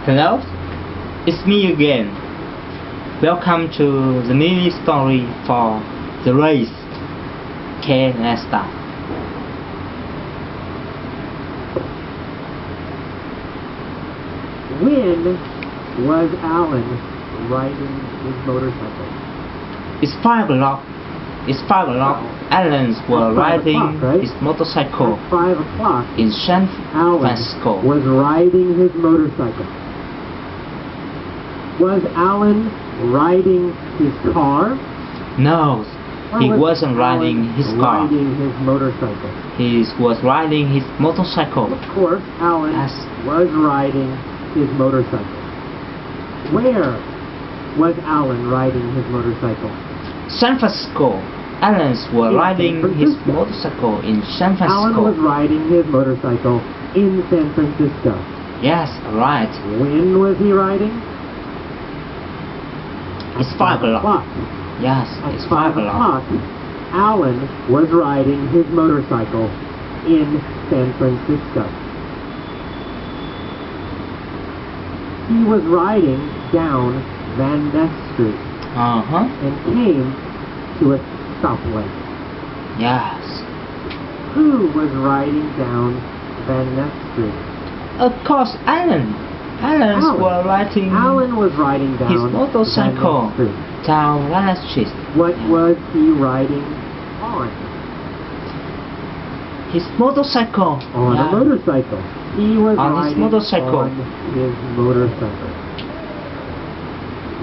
Hello, it's me again. Welcome to the mini story for the race canasta. When was Alan riding his motorcycle? It's 5 o'clock. Alan was riding his motorcycle At 5 o'clock, in San Francisco. Alan was riding his motorcycle. Was Alan riding his car? No, he wasn't Alan riding his car. Riding his motorcycle. He was riding his motorcycle. Of course, Alan was riding his motorcycle. Where was Alan riding his motorcycle? San Francisco. Alan was riding his motorcycle in San Francisco. Alan was riding his motorcycle in San Francisco. Yes, right. When was he riding? It's 5 o'clock. Yes, it's 5 o'clock. Alan was riding his motorcycle in San Francisco. He was riding down Van Ness Street and came to a stoplight. Yes. Who was riding down Van Ness Street? Of course, Alan. Alan was riding down his motorcycle down Van Ness Street. What was he riding on? His motorcycle. On a motorcycle. He was on riding his motorcycle. on his motorcycle.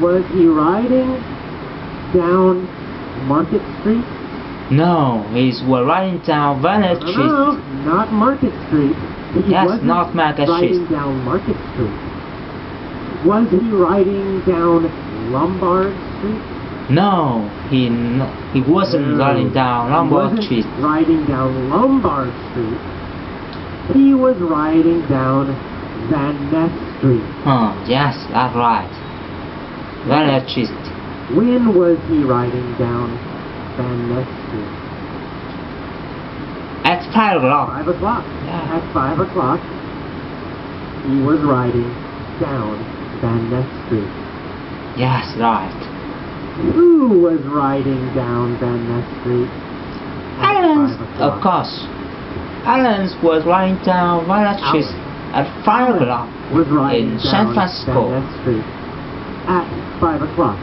Was he riding down Market Street? No, he was riding down Van Ness Street. No, not Market Street. Yes, not Market Street. Riding down Market Street. Was he riding down Lombard Street? No, he wasn't riding down Lombard Street. Riding down Lombard Street. He was riding down Van Ness Street. Yes, that's right. Van Ness Street. When was he riding down Van Ness Street? At 5 o'clock. 5 o'clock. Yeah. At 5 o'clock, he was riding down Van Ness Street. Yes, right. Who was riding down Van Ness Street? Alan, of course. Alan was riding down Van Ness Street at 5 o'clock in San Francisco. Van Ness Street at 5 o'clock.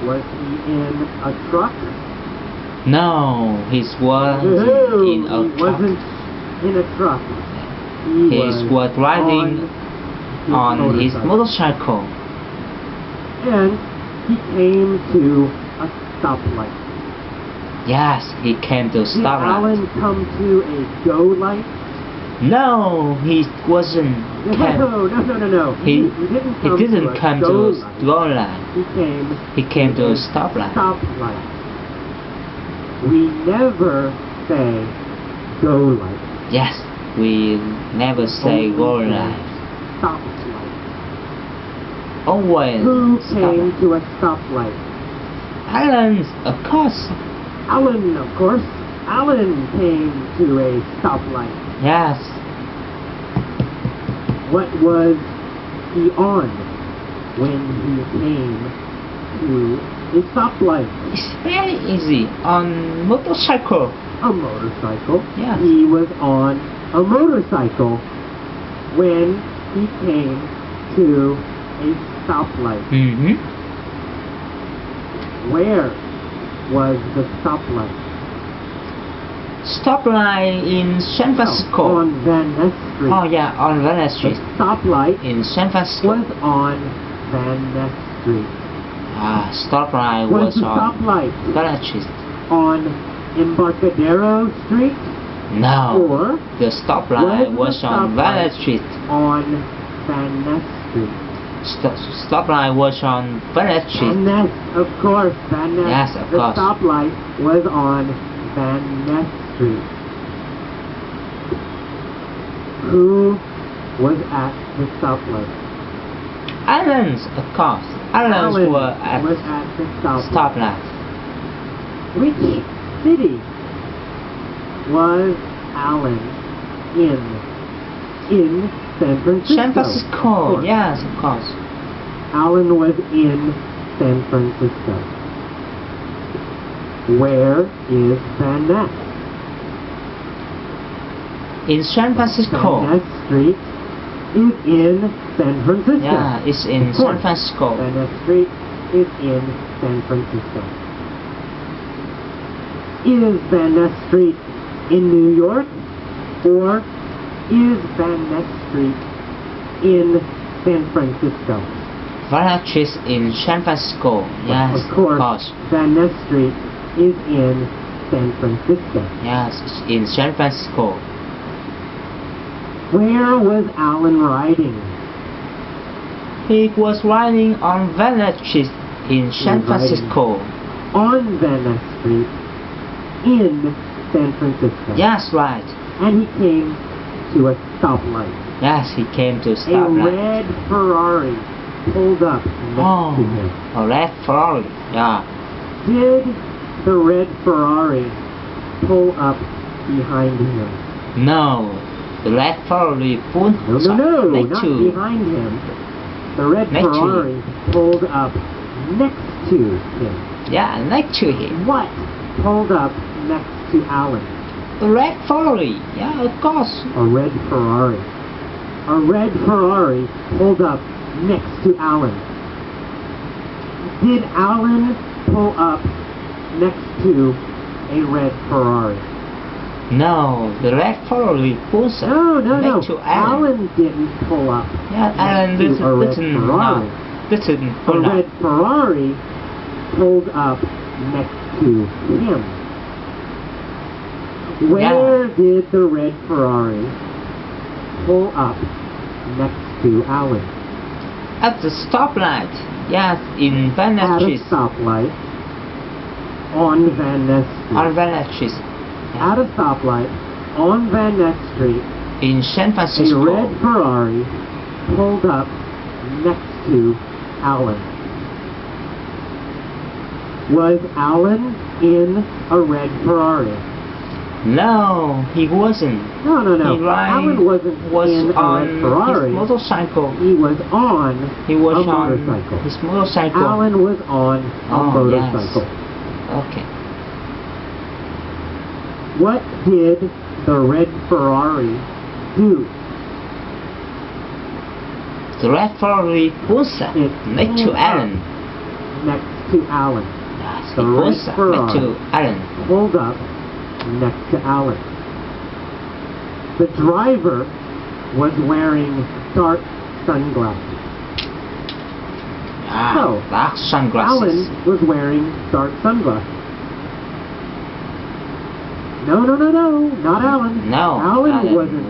Was he in a truck? No, he wasn't in a truck. He wasn't in a truck. He was riding on his motorcycle. And he came to a stoplight. Yes, he came to a stoplight. Did Alan come to a go light? No, he wasn't. No. He didn't come to a go light. He came to a stoplight. Stoplight. We never say go light. Yes, we never say go light. Stoplight. Always. Who came to a stoplight? Alan, of course. Alan, of course. Alan came to a stoplight. Yes. What was he on when he came to a stoplight? It's very easy. On motorcycle. A motorcycle? Yes. He was on a motorcycle when he came to a stoplight. Where was the stoplight? Stoplight in San Francisco. On Van Ness Street. Oh yeah, on Van Ness Street. The stoplight in San Francisco was on Van Ness Street. Stoplight was the on stoplight Van Ness Street. On Embarcadero Street? No. Or the stoplight was on Van Ness Street. On Van Ness Street. Stoplight was on Van Ness Street. Van Ness, of course, Van Ness. Yes, of course. The stoplight was on Van Ness Street. Who was at the stoplight? Alan, of course. Alan was at the stoplight. Which city was Alan in? in San Francisco. San Francisco. Yes, of course. Alan was in San Francisco. Where is Van Ness? In San Francisco. Van Ness Street is in San Francisco. Yeah, it's in Of course. San Francisco. Van Ness Street is in San Francisco. Is Van Ness Street in New York, or is Van Ness Street in San Francisco? Van Ness is in San Francisco. Yes, Of course. Van Ness Street is in San Francisco. Yes, it's in San Francisco. Where was Alan riding? He was riding on Van Ness Street in San Francisco. On Van Ness Street in San Francisco. Yes, right. And he came to a stoplight. Yes, he came to a A stoplight. red Ferrari pulled up next to him. A red Ferrari. Yeah. Did the red Ferrari pull up behind him? No, the red Ferrari pulled No, next not to. behind him. The red Next to Ferrari pulled up next to him. Yeah, next to him. What pulled up next to Alan? The red Ferrari. Yeah, of course. A red Ferrari. A red Ferrari pulled up next to Alan. Did Alan pull up next to a red Ferrari? No, the red Ferrari pulls up No. next to Alan. Alan didn't pull up. Yeah, Alan next to a red didn't Ferrari. didn't A pull up. red Ferrari pulled up next to him. Where did the red Ferrari pull up next to Alan? At the stoplight. Yes, in Van Ness At a Street. stoplight on Van Ness Street. On Van Ness Street. At a stoplight on Van Ness Street, In San a Francisco. red Ferrari pulled up next to Alan. Was Alan in a red Ferrari? No, he wasn't. No. He Alan wasn't in a on red Ferrari. his motorcycle. He was on He was a on motorcycle. his motorcycle. Alan was on a motorcycle. Yes. Okay. What did the red Ferrari do? The red Ferrari pulls up It next to pulled up Alan. Next to Alan. Yes, The he red pulls up next to Alan. Pulled up next to Alan. The driver was wearing dark sunglasses. Ah, So, dark sunglasses. Alan was wearing dark sunglasses. No, not Alan. No, Alan wasn't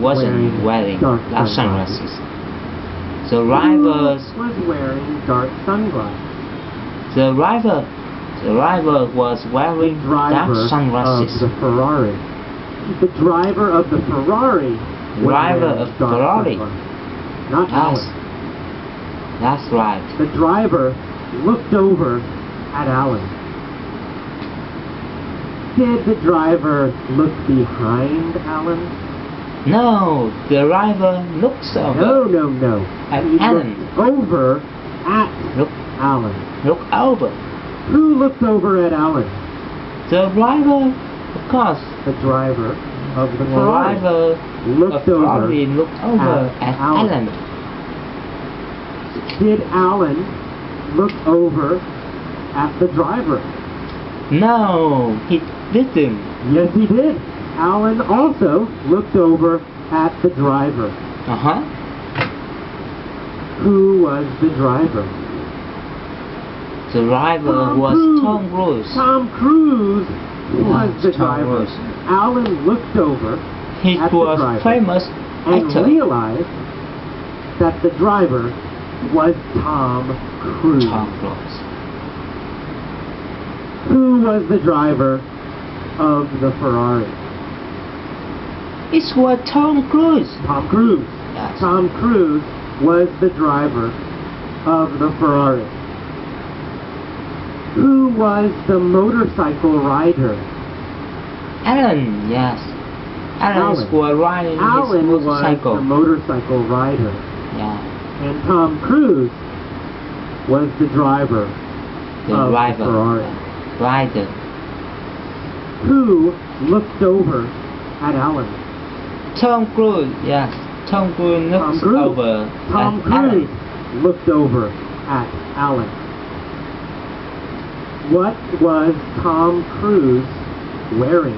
wearing dark sunglasses. The Who driver was wearing dark sunglasses? The driver was wearing dark Driver sunglasses. of the Ferrari. The driver of the Ferrari. was Driver wearing of dark Ferrari. sunglasses. Not Yes, Alan. that's right. The driver looked over at Alan. Did the driver look behind Alan? No, the driver looks over. No. At He Alan. looked over at Look, Alan. look over. Who looked over at Alan? The driver, of course. The driver of the The Ferrari. driver Looked of Ferrari over looked over at at Alan. Alan. Did Alan look over at the driver? No, he didn't. Yes, he did. Alan also looked over at the driver. Uh-huh. Who was the driver? The driver Tom was Cruise. Tom Cruise. Tom Cruise was Yes, the Tom driver. Cruise. Alan looked over He at the was driver famous and actor. realized that the driver was Tom Cruise. Tom Cruise. Who was the driver of the Ferrari? It was Tom Cruise. Tom Cruise. Yes. Tom Cruise was the driver of the Ferrari. Who was the motorcycle rider? Alan, yes. Alan was riding Alan his was motorcycle. the motorcycle rider, Yeah, and Tom Cruise was the driver the of driver. the Ferrari. Rider. Who looked over at Alan? Tom Cruise. Yes, Tom Cruise looks over Tom at Cruise Alan. looked over at Alan. What was Tom Cruise wearing?